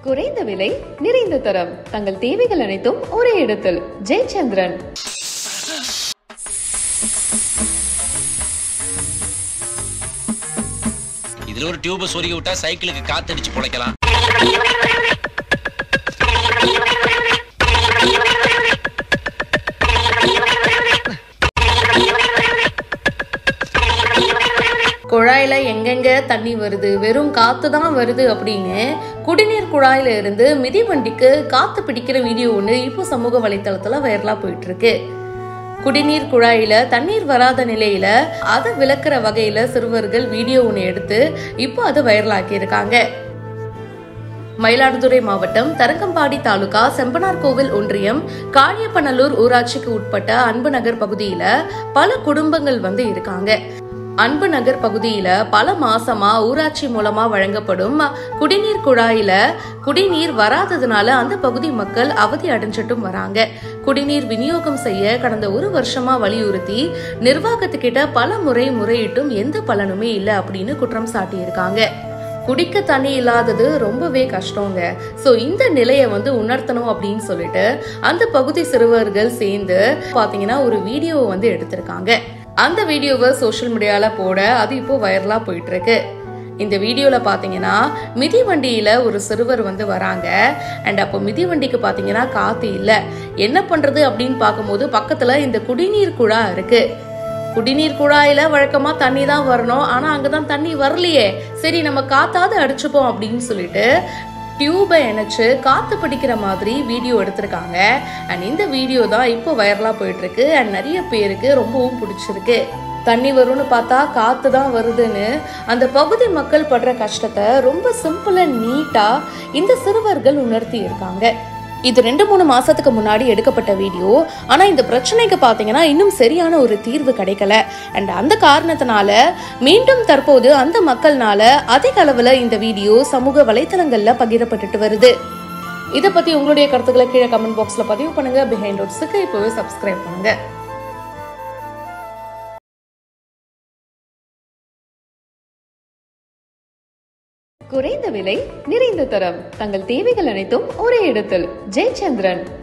குறைந்த விலை நிறைந்த தரம் தங்கள் தேவைகள் அனைத்தும் ஒரே இடத்தில் ஜெயச்சந்திரன். இதுல ஒரு டியூப சொருகி விட்டா சைக்கிளுக்கு காத்தடிச்சு பொழைக்கலாம். குழாயில எங்கெங்க தண்ணி வருது, வெறும் காத்து தான் வருது அப்படின்னு குடிநீர் குழாயில இருந்து மிதிவண்டிக்கு காத்து பிடிக்கிற வீடியோ ஒண்ணு இப்போ சமூக வலைத்தளத்துல வைரலா போயிட்டு இருக்கு. குடிநீர் குழாயில தண்ணீர் வராத நிலையில அதை விளக்குற வகையில சிறுவர்கள் வீடியோ ஒண்ணு எடுத்து இப்போ அதை வைரலாக்கி இருக்காங்க. மயிலாடுதுறை மாவட்டம் தரங்கம்பாடி தாலுகா செம்பனார் கோவில் ஒன்றியம் காளியப்பநல்லூர் ஊராட்சிக்கு உட்பட்ட அன்பு நகர் பகுதியில பல குடும்பங்கள் இருக்காங்க. அன்பு நகர் பகுதியில பல மாசமா ஊராட்சி மூலமா வழங்கப்படும் குடிநீர் குழாயில குடிநீர் வராததுனால அந்த பகுதி மக்கள் அவதி அடைஞ்சிட்டும் வராங்க. குடிநீர் விநியோகம் செய்ய கடந்த ஒரு வருஷமா வலியுறுத்தி நிர்வாகத்துக்கிட்ட பல முறை முறையிட்டும் எந்த பலனுமே இல்லை அப்படின்னு குற்றம் சாட்டி இருக்காங்க. குடிக்க தண்ணி இல்லாதது ரொம்பவே கஷ்டங்க. சோ இந்த நிலையை உணர்த்தணும் அப்படின்னு சொல்லிட்டு அந்த பகுதி சிறுவர்கள் சேர்ந்து பாத்தீங்கன்னா ஒரு வீடியோவை எடுத்திருக்காங்க. அந்த வீடியோவை சோசியல் மீடியால போட அது இப்போ வைரலா போயிட்டு இருக்கு. இந்த வீடியோல பாத்தீங்கன்னா மிதிவண்டியில ஒரு சிறுவர் வராங்க. அண்ட் அப்போ மிதிவண்டிக்கு பாத்தீங்கன்னா காத்து இல்ல. என்ன பண்றது அப்படின்னு பார்க்கும்போது பக்கத்துல இந்த குடிநீர் குழா இருக்கு. குடிநீர் குழாயில வழக்கமா தண்ணி தான் வரணும், ஆனா அங்கதான் தண்ணி வரலையே, சரி நம்ம காத்தாது அடிச்சுப்போம் அப்படின்னு சொல்லிட்டு டியூபை இணைச்சு காத்து பிடிக்கிற மாதிரி வீடியோ எடுத்திருக்காங்க. அண்ட் இந்த வீடியோ தான் இப்போ வைரலா போயிட்டு இருக்கு. அண்ட் நிறைய பேருக்கு ரொம்பவும் பிடிச்சிருக்கு. தண்ணி வரும்னு பார்த்தா காத்து தான் வருதுன்னு அந்த பகுதி மக்கள் படுற கஷ்டத்தை ரொம்ப சிம்பிளா நீட்டா இந்த சிறுவர்கள் உணர்த்தி இருக்காங்க. இது 2-3 மாசத்துக்கு முன்னாடி எடுக்கப்பட்ட வீடியோ. ஆனா இந்த பிரச்சனைக்கு பாத்தீங்கன்னா இன்னும் சரியான ஒரு தீர்வு கிடைக்கல. அண்ட் அந்த காரணத்தினால மீண்டும் தற்போது அந்த மக்கள்னால அதிக அளவுல இந்த வீடியோ சமூக வலைத்தளங்கள்ல பகிரப்பட்டு வருது. இதை பத்தி உங்களுடைய கருத்துக்களை கீழே கமெண்ட் பாக்ஸ்ல பதிவு பண்ணுங்க. பிஹைண்ட் ரோட்ஸ்க்கு இப்போவே சப்ஸ்கிரைப் பண்ணுங்க. குறைந்த விலை நிறைந்த தரம் தங்கள் தேவைகள் அனைத்தும் ஒரே இடத்தில் ஜெயச்சந்திரன்.